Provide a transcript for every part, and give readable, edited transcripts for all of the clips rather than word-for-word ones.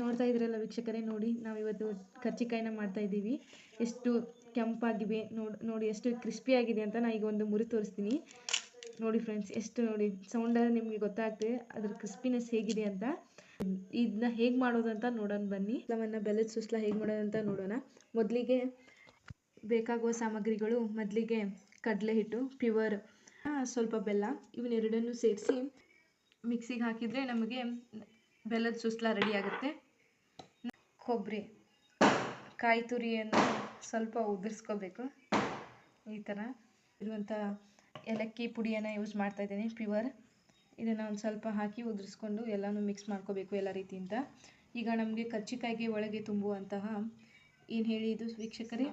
ನೋಡ್ತಾ ಇದ್ರಲ್ಲ ವೀಕ್ಷಕರೇ, ನೋಡಿ ನಾವಿವತ್ತು ಕರ್ಜಿಕಾಯಿನ ಮಾಡ್ತಾ ಇದ್ದೀವಿ. ಎಷ್ಟು ಕೆಂಪಾಗಿವೆ ನೋಡಿ ಎಷ್ಟು ಕ್ರಿಸ್ಪಿ ಆಗಿದೆ ಅಂತ ನಾನು ಈಗ ಒಂದು ಮುರಿ ತೋರಿಸ್ತೀನಿ. ನೋಡಿ ಫ್ರೆಂಡ್ಸ್, ಎಷ್ಟು ನೋಡಿ ಸೌಂಡಲ್ಲಿ ನಿಮಗೆ ಗೊತ್ತಾಗ್ತದೆ ಅದ್ರ ಕ್ರಿಸ್ಪಿನೆಸ್ ಹೇಗಿದೆ ಅಂತ. ಇದನ್ನ ಹೇಗೆ ಮಾಡೋದು ಅಂತ ನೋಡೋಣ ಬನ್ನಿ. ಬೆಲ್ಲದ ಸುಸ್ಲ ಹೇಗೆ ಮಾಡೋದಂತ ನೋಡೋಣ. ಮೊದಲಿಗೆ ಬೇಕಾಗುವ ಸಾಮಗ್ರಿಗಳು, ಮೊದಲಿಗೆ ಕಡಲೆ ಹಿಟ್ಟು, ಪ್ಯೂರ್, ಸ್ವಲ್ಪ ಬೆಲ್ಲ, ಇವನ್ನೆರಡನ್ನು ಸೇರಿಸಿ ಮಿಕ್ಸಿಗೆ ಹಾಕಿದರೆ ನಮಗೆ ಬೆಲ್ಲದ ಸುಸ್ಲ ರೆಡಿ ಆಗುತ್ತೆ. ಕೊಬ್ಬರಿ, ಕಾಯಿ ತುರಿಯನ್ನು ಸ್ವಲ್ಪ ಉದುರಿಸ್ಕೋಬೇಕು. ಈ ಥರ ಇರುವಂಥ ಏಲಕ್ಕಿ ಪುಡಿಯನ್ನು ಯೂಸ್ ಮಾಡ್ತಾ ಇದ್ದೀನಿ, ಪ್ಯೂರ್. ಇದನ್ನು ಒಂದು ಸ್ವಲ್ಪ ಹಾಕಿ ಉದುರಿಸ್ಕೊಂಡು ಎಲ್ಲನೂ ಮಿಕ್ಸ್ ಮಾಡ್ಕೋಬೇಕು ಎಲ್ಲ ರೀತಿಯಿಂದ. ಈಗ ನಮಗೆ ಕರ್ಜಿಕಾಯಿಗೆ ಒಳಗೆ ತುಂಬುವಂತಹ ಏನು ಹೇಳಿ ಇದು ವೀಕ್ಷಕರೇ,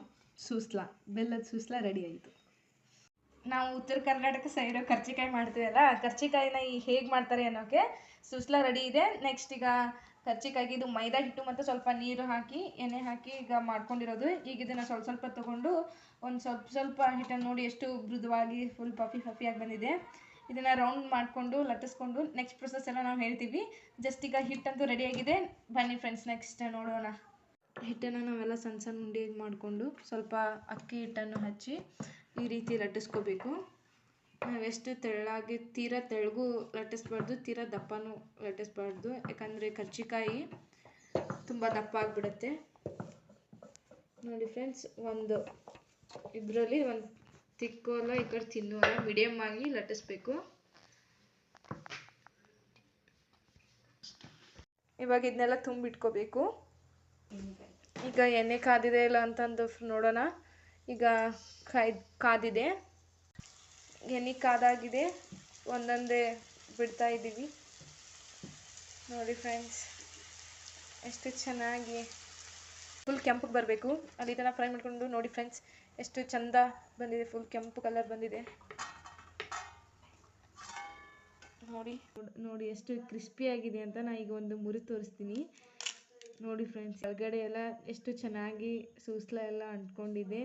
ಸೂಸ್ಲ, ಬೆಲ್ಲದ ಸೂಸ್ಲ ರೆಡಿ ಆಯಿತು. ನಾವು ಉತ್ತರ ಕರ್ನಾಟಕ ಸೈಡ್ ಕರ್ಜಿಕಾಯಿ ಮಾಡ್ತೀವಲ್ಲ, ಕರ್ಜಿಕಾಯಿನ ಹೇಗೆ ಮಾಡ್ತಾರೆ ಅನ್ನೋಕ್ಕೆ ಸೂಸ್ಲ ರೆಡಿ ಇದೆ. ನೆಕ್ಸ್ಟ್ ಈಗ ಕರ್ಜಿಕಾಯಿಗೆ ಇದು ಮೈದಾ ಹಿಟ್ಟು ಮತ್ತು ಸ್ವಲ್ಪ ನೀರು ಹಾಕಿ ಎಣ್ಣೆ ಹಾಕಿ ಈಗ ಮಾಡ್ಕೊಂಡಿರೋದು. ಈಗ ಇದನ್ನು ಸ್ವಲ್ಪ ಸ್ವಲ್ಪ ತೊಗೊಂಡು ಒಂದು ಸ್ವಲ್ಪ ಹಿಟ್ಟನ್ನು ನೋಡಿ ಎಷ್ಟು ಮೃದುವಾಗಿ ಫುಲ್ ಪಫಿಯಾಗಿ ಬಂದಿದೆ. ಇದನ್ನು ರೌಂಡ್ ಮಾಡಿಕೊಂಡು ಲಟ್ಟಿಸ್ಕೊಂಡು ನೆಕ್ಸ್ಟ್ ಪ್ರೊಸೆಸ್ ಎಲ್ಲ ನಾವು ಹೇಳ್ತೀವಿ. ಜಸ್ಟ್ ಈಗ ಹಿಟ್ಟಂತೂ ರೆಡಿಯಾಗಿದೆ. ಬನ್ನಿ ಫ್ರೆಂಡ್ಸ್, ನೆಕ್ಸ್ಟ್ ನೋಡೋಣ. ಹಿಟ್ಟನ್ನು ನಾವೆಲ್ಲ ಸಣ್ಣ ಸಣ್ಣ ಉಂಡೆ ಮಾಡಿಕೊಂಡು ಸ್ವಲ್ಪ ಅಕ್ಕಿ ಹಿಟ್ಟನ್ನು ಹಚ್ಚಿ ಈ ರೀತಿ ಲಟ್ಟಿಸ್ಕೋಬೇಕು. ನಾವೆಷ್ಟು ತೆಳ್ಳಾಗಿ, ತೀರಾ ತೆಳ್ಳಗೂ ಲಟ್ಟಿಸ್ಬಾರ್ದು, ತೀರಾ ದಪ್ಪನೂ ಲಟ್ಟಿಸ್ಬಾರ್ದು. ಯಾಕಂದರೆ ಕರ್ಜಿಕಾಯಿ ತುಂಬ ದಪ್ಪ ಆಗಿಬಿಡುತ್ತೆ. ನೋಡಿ ಫ್ರೆಂಡ್ಸ್, ಒಂದು ಇದರಲ್ಲಿ ಒಂದು ತಿಕ್ಕೋ ಅಲ್ಲ, ಈ ಕಡೆ ತಿನ್ನೋ ಅಲ್ಲ, ಮೀಡಿಯಮ್ ಆಗಿ ಲಟ್ಟಿಸ್ಬೇಕು. ಇವಾಗ ಇದನ್ನೆಲ್ಲ ತುಂಬಿಟ್ಕೋಬೇಕು. ಈಗ ಎಣ್ಣೆ ಕಾದಿದೆ ಇಲ್ಲ ಅಂತಂದು ನೋಡೋಣ. ಈಗ ಕಾದಿದೆ, ಎಣ್ಣೆ ಕಾದಾಗಿದೆ. ಒಂದೊಂದೇ ಬಿಡ್ತಾ ಇದ್ದೀವಿ. ನೋಡಿ ಫ್ರೆಂಡ್ಸ್, ಎಷ್ಟು ಚೆನ್ನಾಗಿ ಫುಲ್ ಕೆಂಪಗೆ ಬರಬೇಕು, ಅಲ್ಲಿ ತನಕ ಫ್ರೈ ಮಾಡ್ಕೊಂಡು. ನೋಡಿ ಫ್ರೆಂಡ್ಸ್, ಎಷ್ಟು ಚಂದ ಬಂದಿದೆ, ಫುಲ್ ಕೆಂಪು ಕಲರ್ ಬಂದಿದೆ. ನೋಡಿ ಎಷ್ಟು ಕ್ರಿಸ್ಪಿ ಆಗಿದೆ ಅಂತ ನಾನು ಈಗ ಒಂದು ಮುರಿ ತೋರಿಸ್ತೀನಿ. ನೋಡಿ ಫ್ರೆಂಡ್ಸ್, ಒಳಗಡೆ ಎಲ್ಲ ಎಷ್ಟು ಚೆನ್ನಾಗಿ ಸೂಸ್ಲ ಎಲ್ಲ ಅಂಟ್ಕೊಂಡಿದೆ.